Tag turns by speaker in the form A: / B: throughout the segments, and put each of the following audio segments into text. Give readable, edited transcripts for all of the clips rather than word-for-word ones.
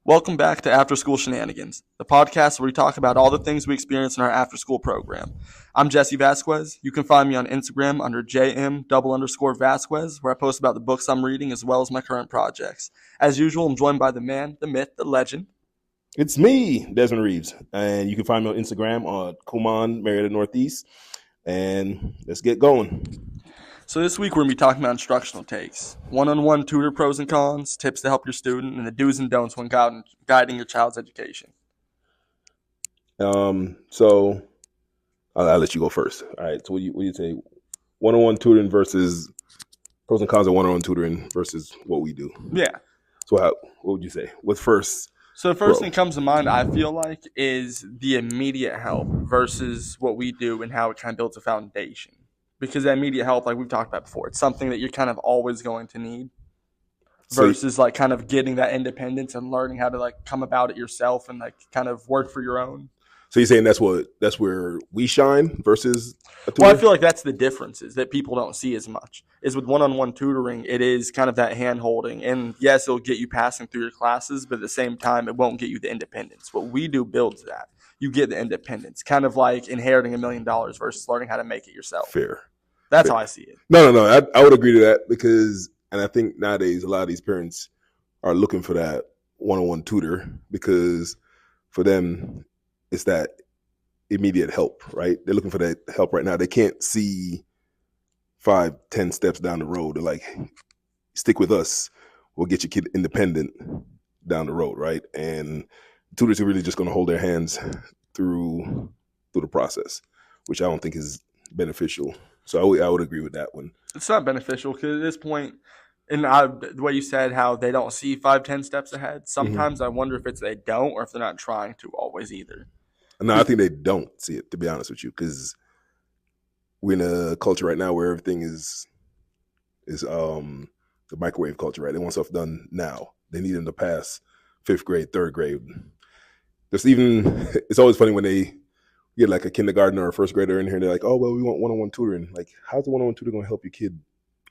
A: Welcome back to After School Shenanigans, the podcast where we talk about all the things we experience in our after school program. I'm Jesse Vasquez. You can find me on Instagram under JM_Vasquez, where I post about the books I'm reading as well as my current projects. As usual, I'm joined by the man, the myth, the legend.
B: It's me, Desmond Reeves, and you can find me on Instagram on Kuman Marietta Northeast. And let's get going.
A: So this week we're going to be talking about instructional takes, one-on-one tutor pros and cons, tips to help your student, and the do's and don'ts when guiding your child's education.
B: So I'll let you go first. All right. So what do you say? One-on-one tutoring versus pros and cons of one-on-one tutoring versus what we do.
A: Yeah.
B: So what would you say? What's first?
A: So the first thing that comes to mind, I feel like, is the immediate help versus what we do and how it kind of builds a foundation. Because that immediate help, like we've talked about before, it's something that you're kind of always going to need versus like kind of getting that independence and learning how to like come about it yourself and like kind of work for your own.
B: So you're saying that's where we shine versus a tutor?
A: Well, I feel like that's the differences that people don't see as much. Is with one-on-one tutoring, it is kind of that hand-holding. And yes, it'll get you passing through your classes, but at the same time, it won't get you the independence. What we do builds that. You get the independence, kind of like inheriting $1 million versus learning how to make it yourself.
B: Fair.
A: That's how I see it.
B: No. I would agree to that because, and I think nowadays a lot of these parents are looking for that one-on-one tutor because for them, it's that immediate help, right? They're looking for that help right now. They can't see 5-10 steps down the road. They're like, stick with us. We'll get your kid independent down the road, right? And tutors are really just going to hold their hands through the process, which I don't think is beneficial. So I would agree with that one.
A: It's not beneficial because at this point, and the way you said how they don't see 5-10 steps ahead, sometimes I wonder if it's they don't or if they're not trying to always either.
B: No, I think they don't see it, to be honest with you, because we're in a culture right now where everything is the microwave culture, right? They want stuff done now. They need them to pass 5th grade, 3rd grade. It's always funny when they get like a kindergartner or a 1st grader in here and they're like, oh, well, we want one-on-one tutoring. Like, how's the one-on-one tutor going to help your kid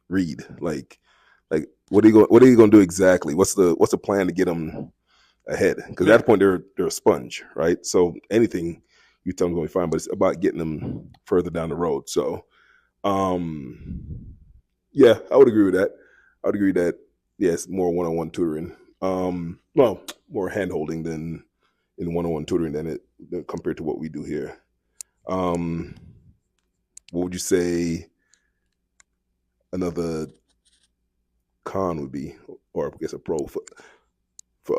B: read? Like what are you going to do exactly? What's the plan to get them ahead? Because at that point they're a sponge, right? So anything you tell them is going to be fine, but it's about getting them further down the road. So, yeah, I would agree with that. I would agree that yes, more one-on-one tutoring. Well, more hand-holding than in one-on-one tutoring than compared to what we do here. What would you say another con would be, or I guess a pro for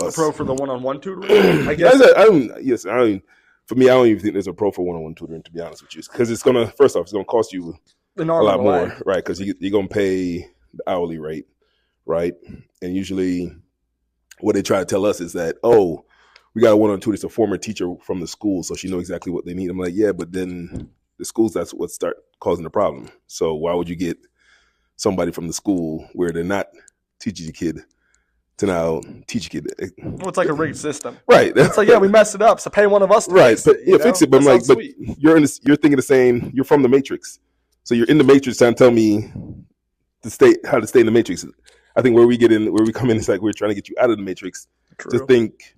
B: us?
A: A pro for the one-on-one tutoring? I guess.
B: For me, I don't even think there's a pro for one-on-one tutoring, to be honest with you, because it's gonna cost you a lot more, right? Because you're gonna pay the hourly rate, right? And usually, what they try to tell us is that, oh, we got a one-on-one tutor. It's a former teacher from the school, so she knows exactly what they need. I'm like, yeah, but then the schools, that's what start causing the problem. So why would you get somebody from the school where they're not teaching your kid to now teach your kid?
A: Well, it's like a rigged system,
B: right?
A: It's like, yeah, we messed it up, so pay one of us to
B: fix it.
A: But
B: fix it. But I'm like, but you're thinking the same. You're from the Matrix, so you're in the Matrix trying to tell me how to stay in the Matrix. I think where we come in, it's like we're trying to get you out of the Matrix.
A: True.
B: To think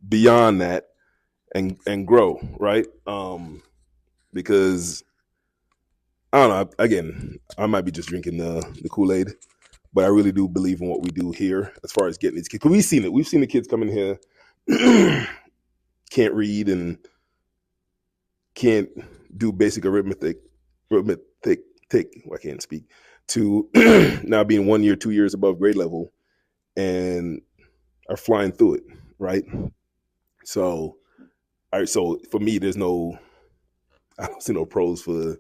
B: beyond that and grow, right? Because I don't know. Again, I might be just drinking the Kool-Aid, but I really do believe in what we do here as far as getting these kids. Because we've seen it. We've seen the kids come in here can't read and can't do basic arithmetic. I can't speak. To now being 1 year, 2 years above grade level, and are flying through it, right? So for me, I don't see no pros for the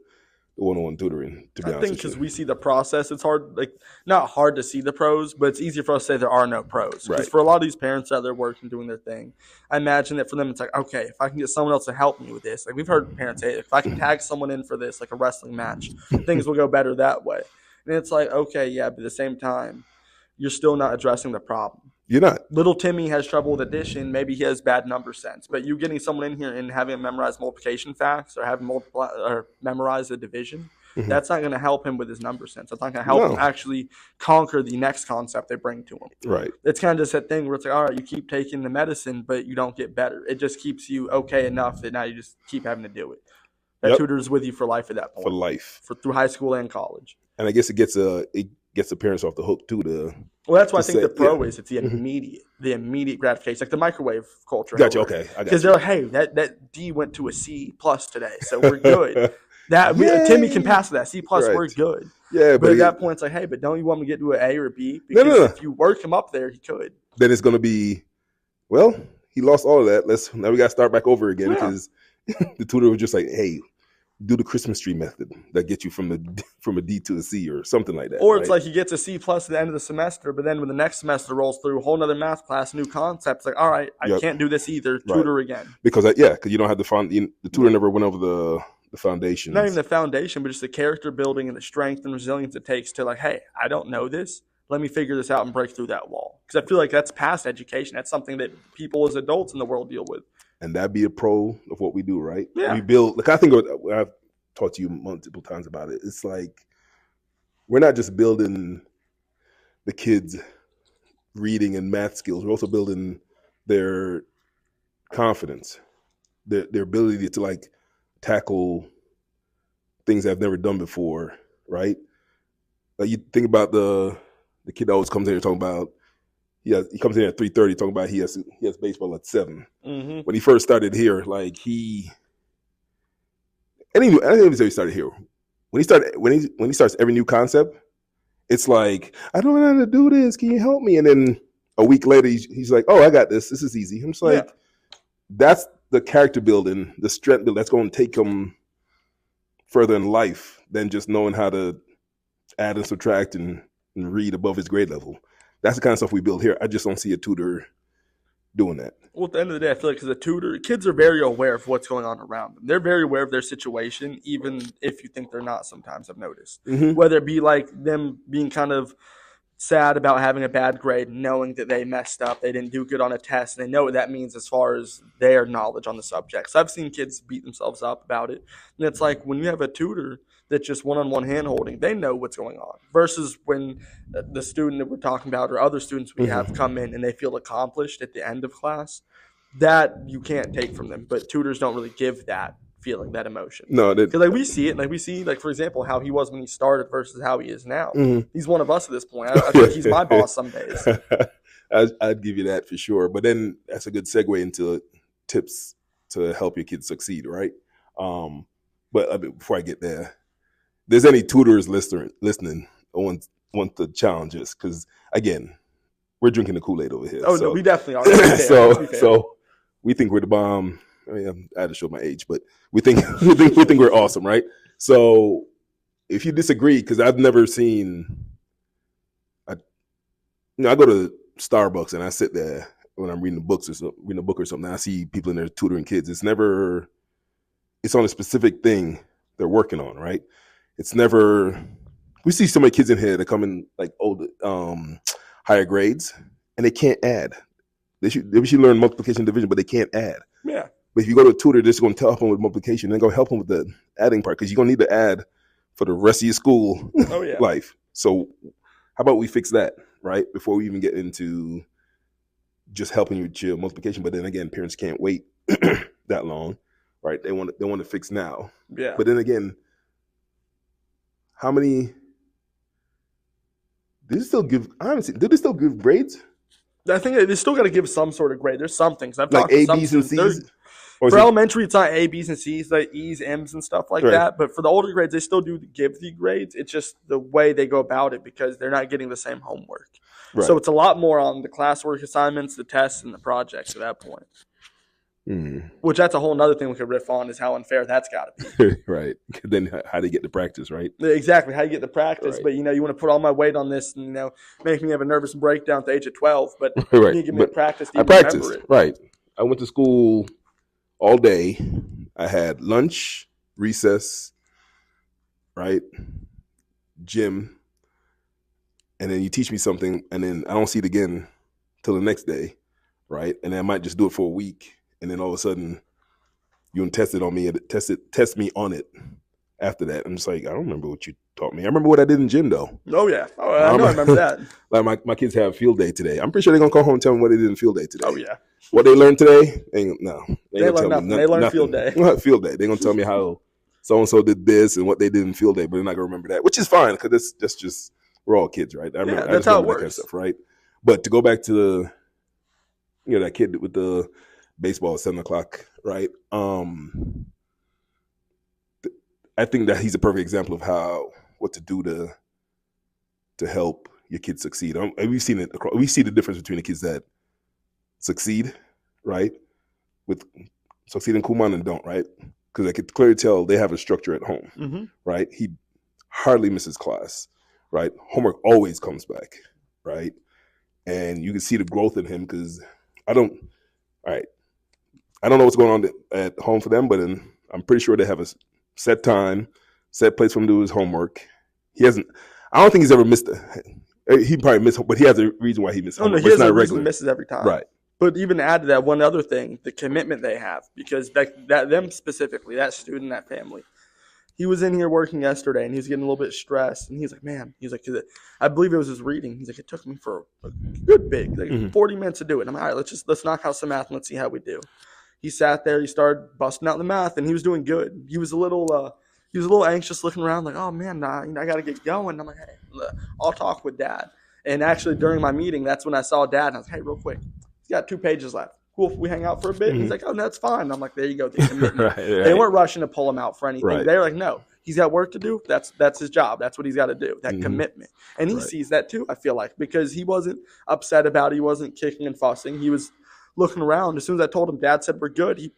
B: one-on-one tutoring, to be honest.
A: I think because we see the process, it's hard, like not hard to see the pros, but it's easier for us to say there are no pros. Because for a lot of these parents out there working, doing their thing, I imagine that for them, it's like, okay, if I can get someone else to help me with this, like we've heard parents say, if I can tag someone in for this, like a wrestling match, things will go better that way. And it's like, okay, yeah, but at the same time, you're still not addressing the problem.
B: You're not.
A: Little Timmy has trouble with addition. Maybe he has bad number sense. But you getting someone in here and having him memorize multiplication facts or having memorize the division, that's not going to help him with his number sense. That's not going to help him actually conquer the next concept they bring to him.
B: Right.
A: It's kind of just that thing where it's like, all right, you keep taking the medicine, but you don't get better. It just keeps you okay enough that now you just keep having to do it. That tutor is with you for life at that point.
B: For life.
A: Through high school and college.
B: And I guess it gets the parents off the hook too.
A: Well, that's why I think the pro is it's the immediate gratification, like the microwave culture.
B: Gotcha. Okay,
A: because they're like, hey, that D went to a C+ today, so we're good. Timmy can pass that C+. Right. We're good.
B: Yeah,
A: but at that point, it's like, hey, but don't you want him to get to an A or a B? Because
B: no.
A: If you work him up there, he could.
B: Then it's going to be, well, he lost all of that. Now we got to start back over again because the tutor was just like, hey, do the Christmas tree method that gets you from a D to a C or something like that.
A: Or it's like he gets a C+ at the end of the semester, but then when the next semester rolls through, a whole other math class, new concepts, like, all right, I can't do this either. Tutor again.
B: Because you don't have the tutor never went over the foundation.
A: Not even the foundation, but just the character building and the strength and resilience it takes to like, hey, I don't know this. Let me figure this out and break through that wall. Because I feel like that's past education. That's something that people as adults in the world deal with.
B: And that'd be a pro of what we do, right?
A: Yeah.
B: We build, like I think I've talked to you multiple times about it. It's like we're not just building the kids' reading and math skills. We're also building their confidence, their ability to like tackle things I've never done before, right? Like you think about the kid that always comes in here talking about he comes in at 3:30 talking about he has baseball at 7.
A: Mm-hmm.
B: When he first started here, like I didn't even say he started here. When he starts every new concept, it's like, I don't know how to do this. Can you help me? And then a week later, he's like, oh, I got this. This is easy. I'm just like, that's the character building, the strength building that's going to take him further in life than just knowing how to add and subtract and read above his grade level. That's the kind of stuff we build here. I just don't see a tutor doing that.
A: Well, at the end of the day, I feel like as a tutor, kids are very aware of what's going on around them. They're very aware of their situation, even if you think they're not sometimes, I've noticed.
B: Mm-hmm.
A: Whether it be like them being kind of sad about having a bad grade, knowing that they messed up, they didn't do good on a test, and they know what that means as far as their knowledge on the subject. So I've seen kids beat themselves up about it. And it's like when you have a tutor that's just one-on-one hand-holding, they know what's going on. Versus when the student that we're talking about or other students we have come in and they feel accomplished at the end of class, that you can't take from them. But tutors don't really give that feeling, that emotion.
B: No,
A: because like we see it, like we see, like for example, how he was when he started versus how he is now.
B: Mm-hmm.
A: He's one of us at this point. I think he's my boss some days.
B: I'd give you that for sure. But then that's a good segue into tips to help your kids succeed, right? But before I get there, if there's any tutors listening, I want to challenge us because again, we're drinking the Kool-Aid over here.
A: Oh no, we definitely are.
B: So we think we're the bomb. I mean, I had to show my age, but we think we're awesome, right? So if you disagree, because I've never seen, I go to Starbucks and I sit there when I'm reading a book or something. And I see people in there tutoring kids. It's on a specific thing they're working on, right? It's never. We see so many kids in here that come in like higher grades, and they can't add. They should learn multiplication, division, but they can't add.
A: Yeah.
B: But if you go to a tutor, they're just going to help them with multiplication and go help them with the adding part because you're going to need to add for the rest of your school life. So how about we fix that, right? Before we even get into just helping you with your multiplication. But then again, parents can't wait that long, right? They want to fix now.
A: Yeah.
B: But then again, how many did they still give? I haven't seen. Did they still give grades?
A: I think they still got to give some sort of grade. There's some things I've
B: like
A: talked to
B: A, B's, and C's.
A: For elementary, it's not A, B's, and C's, like E's, M's, and stuff like that. But for the older grades, they still do give the grades. It's just the way they go about it because they're not getting the same homework. Right. So it's a lot more on the classwork assignments, the tests, and the projects at that point.
B: Mm.
A: Which that's a whole other thing we could riff on is how unfair that's got to be.
B: Right. Then how do you get the practice, right?
A: Exactly. How you get the practice.
B: Right.
A: But, you want to put all my weight on this and, make me have a nervous breakdown at the age of 12. But you need to give me a practice to remember it.
B: Right. I went to school all day. I had lunch, recess, right, gym, and then you teach me something, and then I don't see it again till the next day, right? And then I might just do it for a week, and then all of a sudden you can test it on me, test me on it after that. I'm just like, I don't remember what you taught me. I remember what I did in gym, though.
A: Oh, yeah. Oh, I remember that.
B: Like my kids have field day today. I'm pretty sure they're going to come home and tell me what they did in field day today.
A: Oh, yeah.
B: What they learned today? They
A: learned nothing. They learned field day.
B: Field day. They're going to tell me how so-and-so did this and what they did in field day, but they're not going to remember that, which is fine because that's just, we're all kids, right?
A: That's how it works. That kind of
B: stuff, right? But to go back to that kid with the baseball at 7 o'clock, right? I think that he's a perfect example of what to do to help your kids succeed. We've seen it. We see the difference between the kids that succeed, right, with succeed in Kumon and don't, right? Because I could clearly tell they have a structure at home, right? He hardly misses class, right? Homework always comes back, right? And you can see the growth in him because I don't know what's going on at home for them, but I'm pretty sure they have a set time, set place for him to do his homework. I don't think he's ever missed he probably missed, but he has a reason why he missed homework.
A: He has a reason he misses every time.
B: Right.
A: But even add to that one other thing, the commitment they have, because that them specifically, that student, that family. He was in here working yesterday, and he was getting a little bit stressed. And he's like, man, I believe it was his reading. He's like, it took me for a good big, 40 minutes to do it. I'm like, all right, let's knock out some math and let's see how we do. He sat there, he started busting out the math, and he was doing good. He was a little anxious looking around, like, oh man, I got to get going. I'm like, hey, I'll talk with Dad. And actually, during my meeting, that's when I saw Dad, and I was like, hey, real quick, he's got 2 pages left. Cool if we hang out for a bit? He's like, oh, no, that's fine. I'm like, there you go. Right. They weren't rushing to pull him out for anything. Right. They're like, no, he's got work to do. That's his job. That's what he's got to do, that commitment. And he sees that too, I feel like, because he wasn't upset about it. He wasn't kicking and fussing. He was looking around. As soon as I told him Dad said we're good, he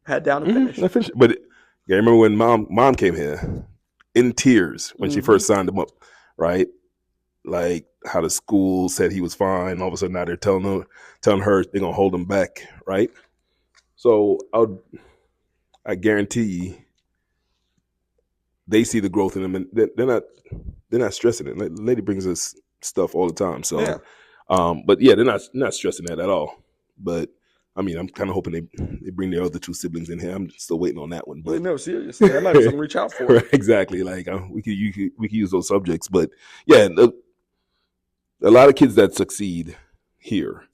A: had down and finished.
B: But I remember when mom came here in tears when she first signed him up, right? Like how the school said he was fine. All of a sudden now they're telling her they're going to hold him back, right? So I guarantee they see the growth in him, and they're not stressing it. The lady brings us stuff all the time. So, but yeah, they're not stressing that at all. But I mean, I'm kind of hoping they bring their other 2 siblings in here. I'm still waiting on that one. But
A: no, seriously, that might be something to reach out for.
B: Right, exactly. Like we could use those subjects. But yeah, a lot of kids that succeed here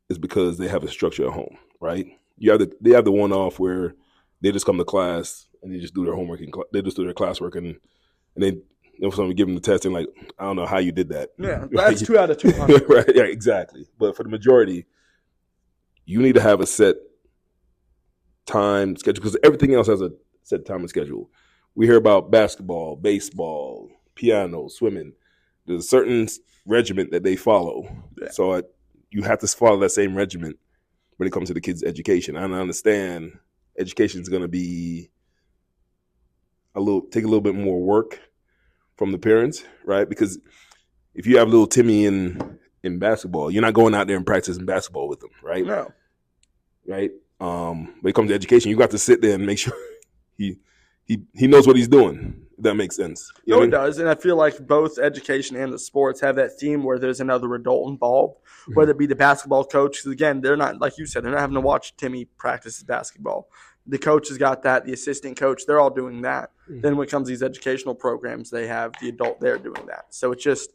B: is because they have a structure at home, right? They have the one-off where they just come to class and they just do their homework and they just do their classwork and they somebody give them the test and like, I don't know how you did that.
A: Yeah, that's 2 out of 200.
B: Right? Yeah, exactly. But for the majority, you need to have a set time schedule because everything else has a set time and schedule. We hear about basketball, baseball, piano, swimming. There's a certain regiment that they follow. Yeah. So you have to follow that same regiment when it comes to the kids' education. And I understand education is going to be take a little bit more work from the parents, right? Because if you have little Timmy in basketball, you're not going out there and practicing basketball with them, right?
A: No.
B: Right? When it comes to education, you got to sit there and make sure he knows what he's doing. If that makes sense.
A: No, it does. And I feel like both education and the sports have that theme where there's another adult involved, whether it be the basketball coach. Because again, they're not, like you said, they're not having to watch Timmy practice basketball. The coach has got that. The assistant coach, they're all doing that. Then when it comes to these educational programs, they have the adult there doing that. So it's just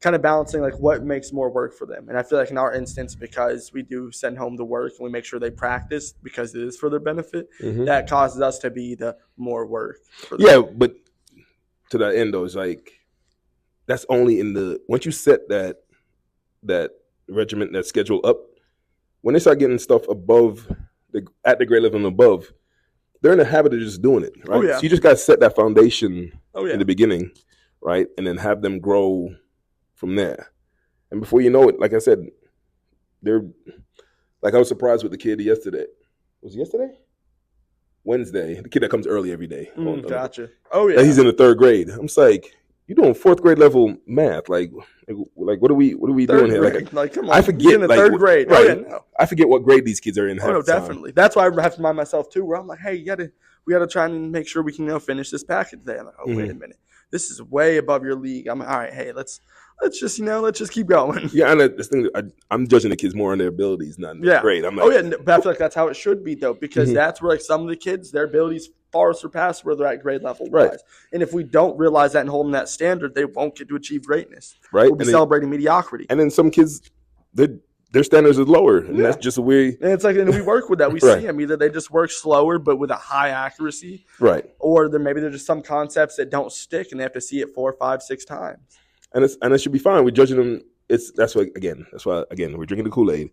A: kind of balancing like what makes more work for them. And I feel like in our instance, because we do send home the work and we make sure they practice because it is for their benefit, that causes us to be the more work for them.
B: Yeah, but to that end though, it's like that's only once you set that regiment, that schedule up, when they start getting stuff above at the grade level and above, they're in the habit of just doing it, right? So you just got to set that foundation in the beginning, right? And then have them grow from there. And before you know it, like I said, they're like I was surprised with the kid yesterday. Was it yesterday? Wednesday. The kid that comes early every day.
A: Gotcha. Oh yeah.
B: He's in the 3rd grade. I'm just like, you're doing 4th grade level math. Like what are we doing here?
A: Like come on.
B: I forget.
A: He's in the 3rd grade.
B: Right.
A: Oh, yeah, no.
B: I forget what grade these kids are in.
A: Oh no, definitely. That's why I have to remind myself too. Where I'm like, hey, we gotta try and make sure we can finish this packet today. I'm like, oh wait a minute, this is way above your league. I'm like, all right, hey, let's just keep going.
B: Yeah, and this thing, I'm judging the kids more on their abilities, not their grade. I'm like,
A: but I feel like that's how it should be though, because that's where like some of the kids, their abilities far surpass where they're at grade level wise.
B: Right.
A: And if we don't realize that and hold them that standard, they won't get to achieve greatness.
B: Right.
A: We'll be celebrating mediocrity.
B: And then some kids, their standards are lower, and that's just a way.
A: And it's like, and we work with that. We
B: Right.
A: see them either they just work slower but with a high accuracy,
B: Right.
A: or maybe there's just some concepts that don't stick, and they have to see it 4, 5, 6 times.
B: And it should be fine. We're judging them. That's why we're drinking the Kool-Aid.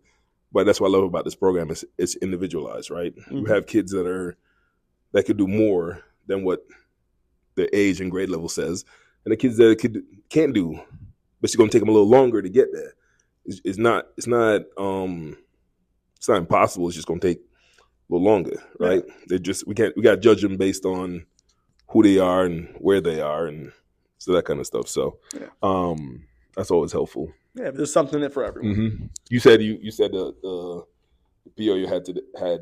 B: But that's what I love about this program is it's individualized, right?
A: Mm-hmm.
B: You have kids that could do more than what their age and grade level says, and the kids that can't do, but it's going to take them a little longer to get there. It's not impossible. It's just going to take a little longer, right? Yeah. We got to judge them based on who they are and where they are, and so that kind of stuff. So, that's always helpful.
A: Yeah, but there's something in it for everyone.
B: Mm-hmm. You said the PO you had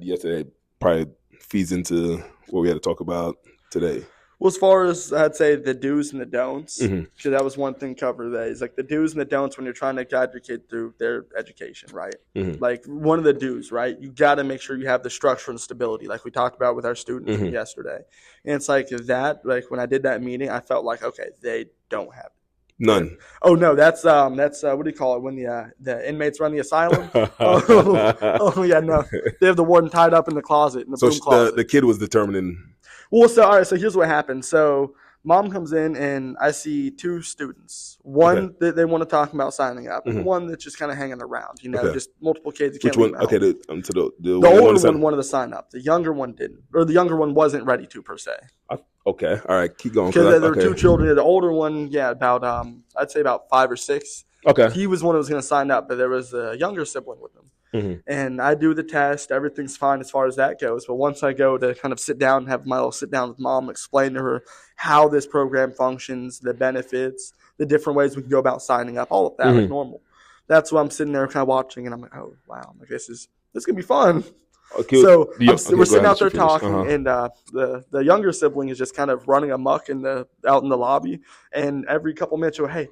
B: yesterday probably feeds into what we had to talk about today.
A: Well, as far as I'd say the do's and the don'ts, because that was one thing covered today, is like the do's and the don'ts when you're trying to guide your kid through their education, right? Mm-hmm. Like one of the do's, right? You got to make sure you have the structure and stability, like we talked about with our students from yesterday. And it's like that, like when I did that meeting, I felt like, okay, they don't have it.
B: None.
A: Oh no, that's what do you call it when the inmates run the asylum? oh yeah, no, they have the warden tied up in the closet in the broom closet.
B: The kid was determining.
A: Well, so all right, so here's what happened. So mom comes in and I see 2 students. One that they want to talk about signing up, and one that's just kind of hanging around. just multiple kids.
B: Which one? Okay, the
A: older one wanted to sign up. The younger one didn't, or the younger one wasn't ready to per se.
B: Okay, all right, keep going.
A: Because there were 2 children. The older one, about I'd say about 5 or 6.
B: Okay,
A: he was one who was going to sign up, but there was a younger sibling with him. Mm-hmm. And I do the test. Everything's fine as far as that goes. But once I go to kind of sit down and have my little sit down with mom, explain to her how this program functions, the benefits, the different ways we can go about signing up, all of that like normal. That's why I'm sitting there kind of watching, and I'm like, oh wow, like this is gonna be fun. Okay. So we're sitting out there talking, and the younger sibling is just kind of running amok out in the lobby, and every couple minutes, hey,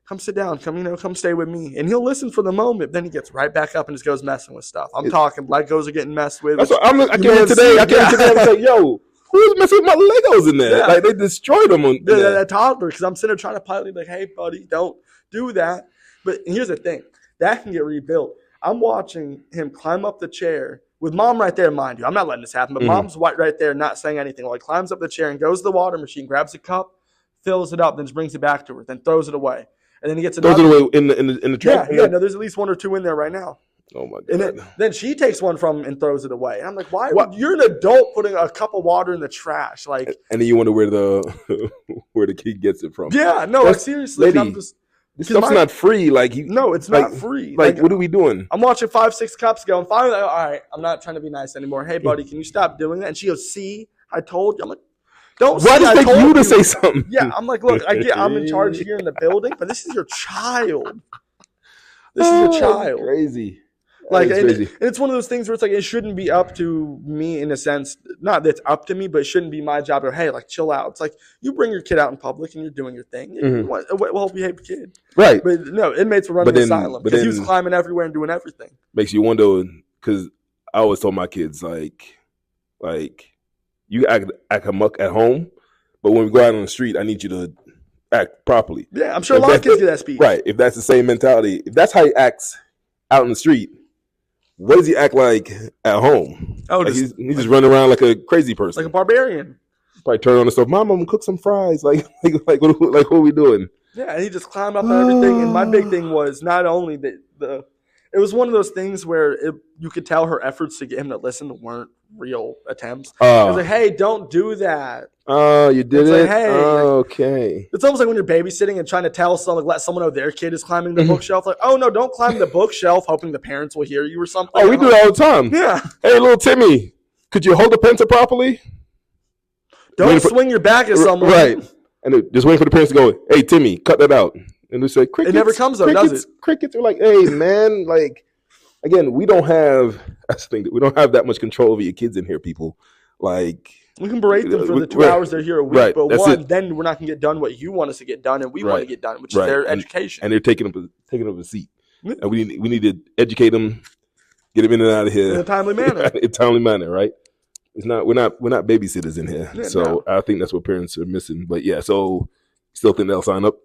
A: come sit down, come stay with me. And he'll listen for the moment, then he gets right back up and just goes messing with stuff. I'm talking, Legos are getting messed with.
B: That's what I came in today. I was like, yo, who's messing with my Legos in there? Yeah. Like, they destroyed them.
A: That toddler, because I'm sitting there trying to pilot, like, hey, buddy, don't do that. But here's the thing. That can get rebuilt. I'm watching him climb up the chair with mom right there, mind you. I'm not letting this happen, but mom's right there, not saying anything. Well, he climbs up the chair and goes to the water machine, grabs a cup, fills it up, then just brings it back to her, then throws it away. And then he gets another.
B: Throws it away in the trash?
A: Yeah, no, there's at least 1 or 2 in there right now.
B: Oh, my God.
A: And then she takes one from him and throws it away. And I'm like, why? You're an adult putting a cup of water in the trash. Like,
B: and then you wonder where the kid gets it from.
A: Yeah, no, like, seriously.
B: Lady, this stuff's not free. Like,
A: no, it's not free.
B: Like, what are we doing?
A: I'm watching 5, 6 cups go. And finally, all right, I'm not trying to be nice anymore. Hey, buddy, can you stop doing that? And she goes, see, I told you. I'm like, don't
B: why does it take you to say something?
A: Yeah, I'm like, look, I'm in charge here in the building, but this is your child. This is your child.
B: Crazy.
A: Like, and it's one of those things where it's like, it shouldn't be up to me in a sense. Not that it's up to me, but it shouldn't be my job to, hey, like, chill out. It's like, you bring your kid out in public and you're doing your thing. Mm-hmm. Well-behaved kid.
B: Right.
A: But no, inmates were running the asylum because he was climbing everywhere and doing everything.
B: Makes you wonder, because I always told my kids, like you act amok at home, but when we go out on the street, I need you to act properly.
A: Yeah, I'm sure a lot of kids get that speech.
B: Right. If that's the same mentality, if that's how he acts out in the street, what does he act like at home? Oh, like he's just running around like a crazy person,
A: like a barbarian.
B: Probably turn on the stove. Mom, I'm gonna cook some fries. Like what are we doing?
A: Yeah, and he just climbed up and everything. And my big thing was not only the it was one of those things where you could tell her efforts to get him to listen weren't real attempts. I was like, hey, don't do that.
B: Oh, you did it? Like, hey, okay.
A: It's almost like when you're babysitting and trying to tell someone, let someone know their kid is climbing the bookshelf. Like, oh, no, don't climb the bookshelf, hoping the parents will hear you or something.
B: Oh, we do that all the time.
A: Yeah.
B: Hey, little Timmy, could you hold the pencil properly?
A: Don't swing your back at someone.
B: Right. And just waiting for the parents to go, hey, Timmy, cut that out. And they say, crickets.
A: It never comes up, does it?
B: Crickets are like, hey, man, like, again, we don't have that much control over your kids in here, people. Like,
A: we can berate them for the 2 hours they're here a week, but then we're not going to get done what you want us to get done, and we want to get done, which is their education.
B: And they're taking up a seat. And we need to educate them, get them in and out of here
A: in a timely manner.
B: In a timely manner, right? we're not babysitters in here.
A: Yeah,
B: So
A: no.
B: I think that's what parents are missing. But yeah, so still think they'll sign up.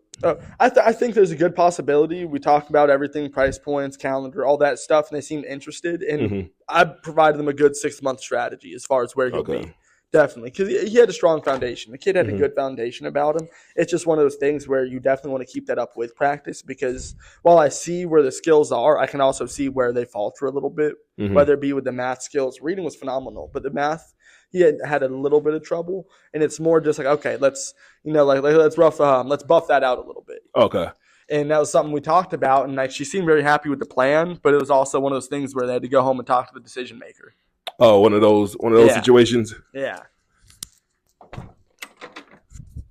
A: I think there's a good possibility. We talked about everything, price points, calendar, all that stuff, and they seemed interested. And I provided them a good 6-month strategy as far as where he'll be. Definitely, because he had a strong foundation. The kid had a good foundation about him. It's just one of those things where you definitely want to keep that up with practice, because while I see where the skills are, I can also see where they falter a little bit, whether it be with the math skills. Reading was phenomenal, but the math, he had a little bit of trouble, and it's more just like, okay, let's buff that out a little bit.
B: Okay.
A: And that was something we talked about, and she seemed very happy with the plan, but it was also one of those things where they had to go home and talk to the decision maker.
B: Oh, one of those situations.
A: Yeah.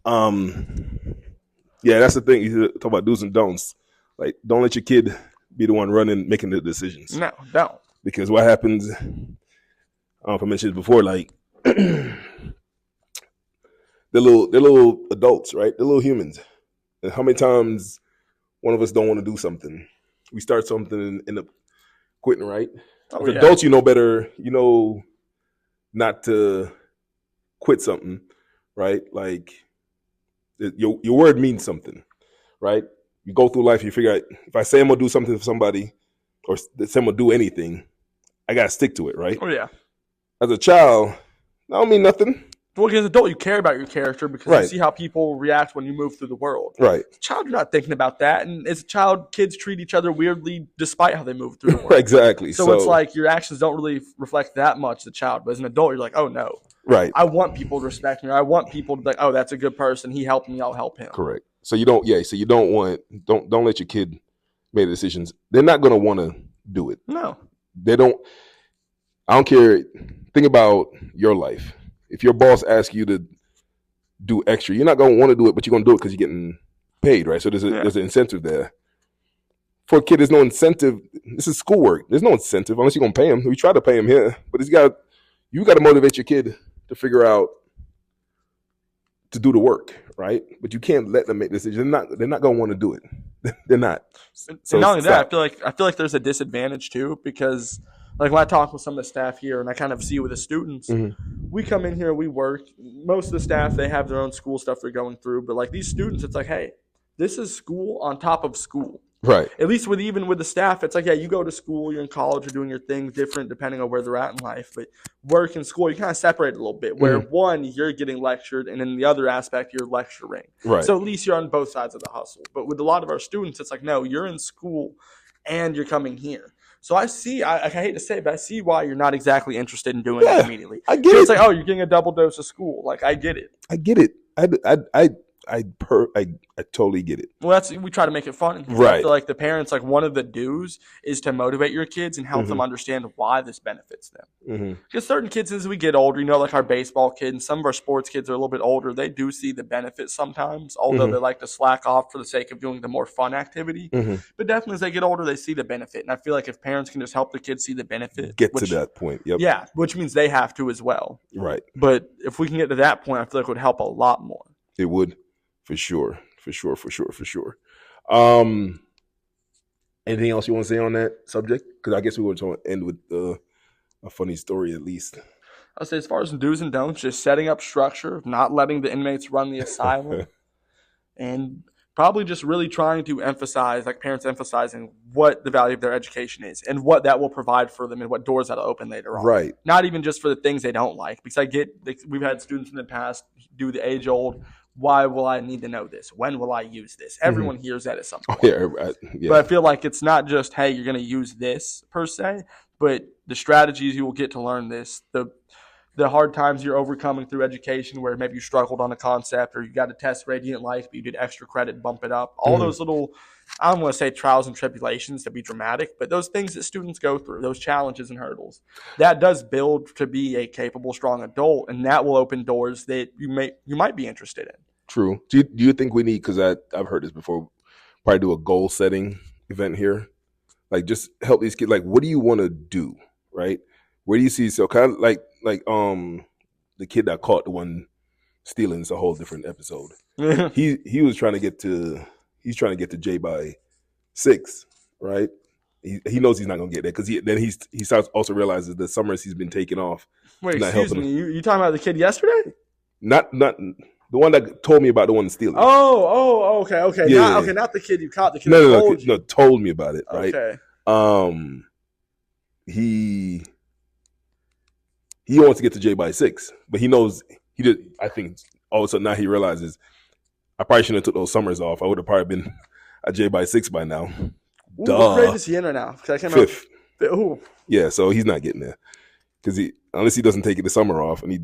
B: Yeah, that's the thing. You talk about do's and don'ts. Like, don't let your kid be the one running, making the decisions.
A: No, don't.
B: Because what happens, I don't know if I mentioned it before, like they're little adults, right? They're little humans. And how many times one of us don't want to do something? We start something and end up quitting, right? As adults, you know better. You know not to quit something, right? Like your word means something, right? You go through life, you figure out, if I say I'm gonna do something for somebody, or say I'm gonna do anything, I gotta stick to it, right?
A: Oh yeah.
B: As a child, that don't mean nothing.
A: Well, as an adult, you care about your character because you see how people react when you move through the world.
B: Right.
A: As a child, you're not thinking about that. And as a child, kids treat each other weirdly despite how they move through the world.
B: Exactly.
A: So it's like your actions don't really reflect that much as a child. But as an adult, you're like, oh, no.
B: Right.
A: I want people to respect me. I want people to be like, oh, that's a good person. He helped me. I'll help him.
B: Correct. So you don't let your kid make decisions. They're not going to want to do it.
A: No.
B: They don't. I don't care. Think about your life. If your boss asks you to do extra, you're not going to want to do it, but you're going to do it because you're getting paid, right? So there's an incentive there. For a kid, there's no incentive. This is schoolwork. There's no incentive unless you're going to pay him. We try to pay him here, but you got to motivate your kid to figure out to do the work, right? But you can't let them make decisions. They're not going to want to do it. They're not.
A: So not only that, I feel like there's a disadvantage too, because like when I talk with some of the staff here and I kind of see with the students, we come in here, we work. Most of the staff, they have their own school stuff they're going through. But like these students, it's like, hey, this is school on top of school.
B: Right.
A: At least with the staff, it's like, yeah, you go to school, you're in college, you're doing your thing different depending on where they're at in life. But work and school, you kind of separate a little bit. Where one, you're getting lectured, and in the other aspect, you're lecturing.
B: Right.
A: So at least you're on both sides of the hustle. But with a lot of our students, it's like, no, you're in school and you're coming here. So I hate to say it, but I see why you're not exactly interested in doing it immediately.
B: I get it.
A: It's like, oh, you're getting a double dose of school. Like, I get it.
B: I get it. I totally get it.
A: Well, we try to make it fun.
B: Right.
A: I feel like the parents, like one of the do's is to motivate your kids and help them understand why this benefits them. Because certain kids, as we get older, like our baseball kid and some of our sports kids are a little bit older, they do see the benefits sometimes, although they like to slack off for the sake of doing the more fun activity. But definitely as they get older, they see the benefit. And I feel like if parents can just help the kids see the benefit.
B: Get to that point. Yep.
A: Yeah, which means they have to as well.
B: Right.
A: But if we can get to that point, I feel like it would help a lot more.
B: It would. For sure. Anything else you want to say on that subject? Because I guess we were trying to end with a funny story at least.
A: I'll say as far as do's and don'ts, just setting up structure, not letting the inmates run the asylum, and probably just really trying to emphasize, like parents emphasizing what the value of their education is and what that will provide for them and what doors that'll open later on.
B: Right.
A: Not even just for the things they don't like. Because we've had students in the past do the age-old, why will I need to know this? When will I use this? Everyone hears that at some point.
B: Yeah.
A: But I feel like it's not just, hey, you're going to use this per se, but the strategies you will get to learn this, the hard times you're overcoming through education where maybe you struggled on a concept or you got a test grade you didn't like, but you did extra credit, bump it up. All those little, I don't want to say trials and tribulations to be dramatic, but those things that students go through, those challenges and hurdles, that does build to be a capable, strong adult, and that will open doors that you might be interested in.
B: True. Do you think we need, because I've heard this before, probably do a goal setting event here? Like just help these kids, like what do you want to do, right? Where do you see, so kind of like the kid that caught the one stealing, it's a whole different episode. He's trying to get to J by 6, right? He knows he's not going to get there because he starts also realizes the summers he's been taking off.
A: Wait, excuse me. You talking about the kid yesterday?
B: Not the one that told me about the one stealing.
A: Okay.
B: Yeah.
A: Not the kid you caught. The kid
B: no, told me about it. Right.
A: Okay.
B: He wants to get to J by 6, but he knows he did. I think all of a sudden now he realizes I probably shouldn't have took those summers off. I would have probably been at J by 6 by now.
A: What grade is he in right now? I can't
B: 5th.
A: Ooh.
B: Yeah, so he's not getting there because unless he doesn't take the summer off and he's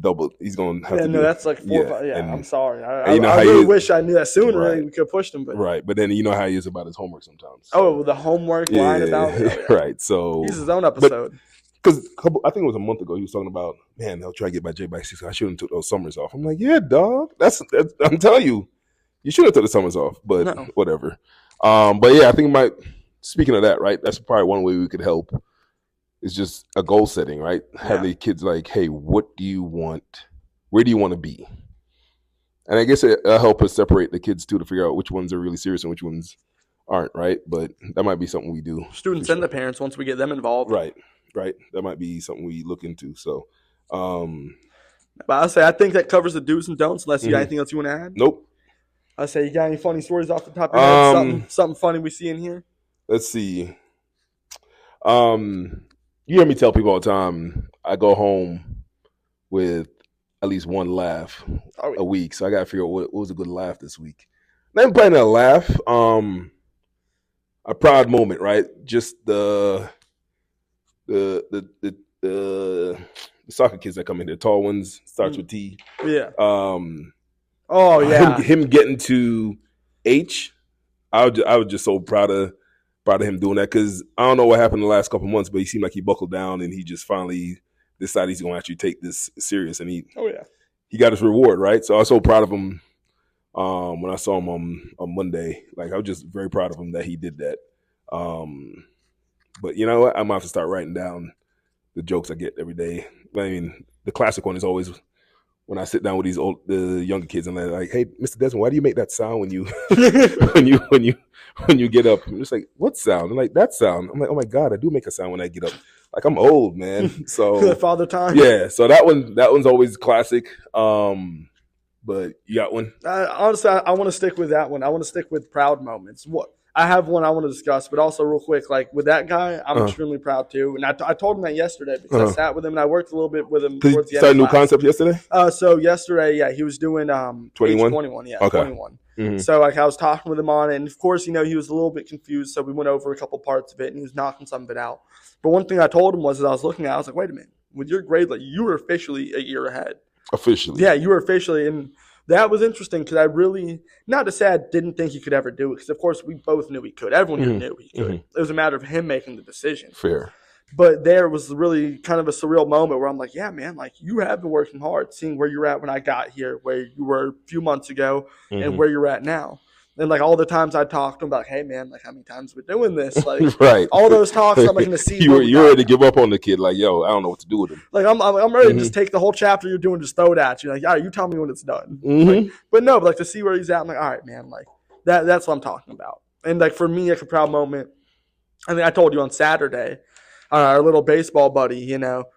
B: going to have to.
A: No, that's like 4 or 5. Yeah, I'm sorry. I
B: really
A: wish I knew that sooner.
B: Right.
A: We could have pushed him, but
B: right. But then you know how he is about his homework sometimes.
A: So. Oh, the homework line about it.
B: Right. So
A: he's his own episode.
B: Because I think it was a month ago, he was talking about, man, they'll try to get by J by 6. I shouldn't have took those summers off. I'm like, yeah, dog. That's I'm telling you, you should have took the summers off. But whatever. But yeah, I think speaking of that, right? That's probably one way we could help. Is just a goal setting, right? Have the kids like, hey, what do you want? Where do you want to be? And I guess it'll help us separate the kids too to figure out which ones are really serious and which ones aren't, right? But that might be something we do.
A: Students and the parents, once we get them involved.
B: Right. That might be something we look into. So,
A: but I'll say I think that covers the do's and don'ts. Unless you got anything else you want to add.
B: Nope.
A: I'll say you got any funny stories off the top of your head? Something funny we see in here.
B: Let's see. You hear me tell people all the time, I go home with at least one laugh a week. So I got to figure out what was a good laugh this week. And I'm planning a laugh. A proud moment, right? Just the soccer kids that come in, the tall ones, starts with T.
A: Yeah.
B: Him getting to H. I was just so proud of him doing that because I don't know what happened the last couple of months, but he seemed like he buckled down and he just finally decided he's going to actually take this serious, and he got his reward, right? So I was so proud of him when I saw him on Monday. Like I was just very proud of him that he did that. But you know what? I might have to start writing down the jokes I get every day. I mean, the classic one is always when I sit down with the younger kids and they're like, "Hey, Mr. Desmond, why do you make that sound when you when you get up?" I'm just like, "What sound?" I'm like, "That sound." I'm like, "Oh my God, I do make a sound when I get up." Like I'm old, man. So
A: father time.
B: Yeah. So that one's always classic. But you got one?
A: Honestly, I want to stick with that one. I want to stick with proud moments. I have one I want to discuss, but also real quick, like with that guy, I'm extremely proud too. And I told him that yesterday because I sat with him and I worked a little bit with him.
B: Towards the end. Started a new concept yesterday?
A: So yesterday, he was doing
B: 21?
A: 21, yeah,
B: okay.
A: 21. Mm-hmm. So I was talking with him on it, and of course, he was a little bit confused. So we went over a couple parts of it, and he was knocking some of it out. But one thing I told him was, as I was looking at it, I was like, wait a minute, with your grade, like you were officially a year ahead.
B: Officially,
A: yeah, you were officially and. That was interesting because I really, not to say I didn't think he could ever do it, because of course we both knew he could. Everyone here knew he could. Mm-hmm. It was a matter of him making the decision.
B: Fair.
A: But there was really kind of a surreal moment where I'm like, yeah, man, like you have been working hard, seeing where you're at when I got here, where you were a few months ago, and where you're at now. And like all the times I talked to him about, hey man, like how many times we're doing this, like
B: right.
A: all those talks, I'm like going to see.
B: You're ready to give up on the kid, like yo, I don't know what to do with him.
A: Like I'm ready to just take the whole chapter you're doing, just throw it at you. Like, all right, you tell me when it's done. Like, but no, but like to see where he's at, I'm like, all right, man, like that's what I'm talking about. And like for me, like a proud moment. I think I told you on Saturday, our little baseball buddy,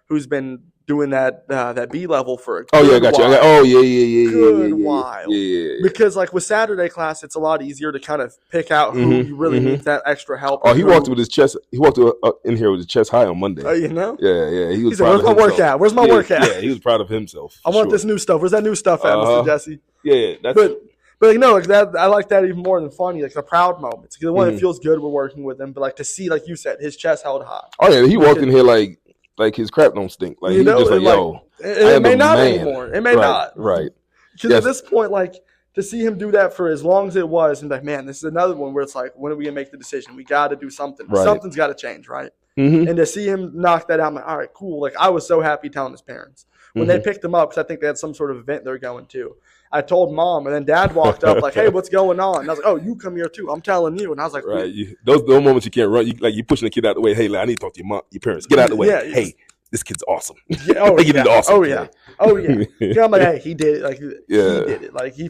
A: who's been doing that B level for a
B: good while. Good
A: while. Yeah. Because like with Saturday class, it's a lot easier to kind of pick out who you really need that extra help.
B: Oh, he walked with his chest. He walked in here with his chest high on Monday.
A: Yeah.
B: He was.
A: Like, where's my workout? Where's my workout?
B: Yeah, he was proud of himself.
A: I want this new stuff. Where's that new stuff at, Mr. Jesse?
B: Yeah, that's.
A: But like no, like that I like that even more than funny. Like the proud moments. The one that feels good, we're working with him. But like to see, like you said, his chest held high.
B: Oh yeah, he walked in here like his crap don't stink. Like he's just like, yo,
A: it may not anymore. It may not.
B: Right.
A: Because at this point, like to see him do that for as long as it was, and like, man, this is another one where it's like, when are we gonna make the decision? We got to do something. Right. Something's got to change, right? And to see him knock that out, I'm like, all right, cool. Like I was so happy telling his parents when they picked him up, because I think they had some sort of event they're going to. I told mom, and then dad walked up like, hey, what's going on? And I was like, oh, you come here too. I'm telling you. And I was like,
B: right. Those moments you can't run. You pushing the kid out of the way. Hey, I need to talk to your parents. Get out of the way.
A: Yeah,
B: hey, this kid's awesome.
A: Yeah,
B: awesome.
A: Oh yeah. I'm like, hey, he did it. Like, he did it. Like, he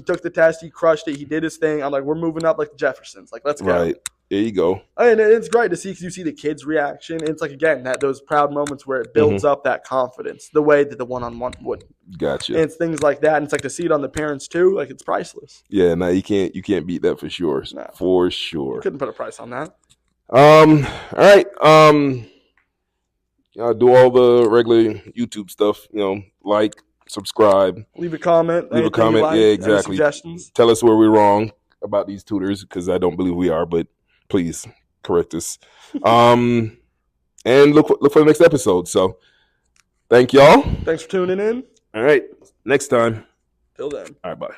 A: took the test. He crushed it. He did his thing. I'm like, we're moving up like the Jeffersons. Like, let's go.
B: Right. There you go.
A: And it's great to see because you see the kids' reaction. It's like, again, those proud moments where it builds up that confidence the way that the one-on-one would.
B: Gotcha.
A: And it's things like that. And it's like to see it on the parents too. Like, it's priceless.
B: Yeah, no, you can't beat that for sure.
A: No.
B: For sure.
A: Couldn't put a price on that.
B: All right. Do all the regular YouTube stuff, like, subscribe.
A: Leave a comment.
B: Yeah, exactly.
A: Suggestions.
B: Tell us where we're wrong about these tutors, because I don't believe we are, but please correct us. And look for the next episode. So thank y'all.
A: Thanks for tuning in.
B: All right. Next time.
A: Till then.
B: All right, bye.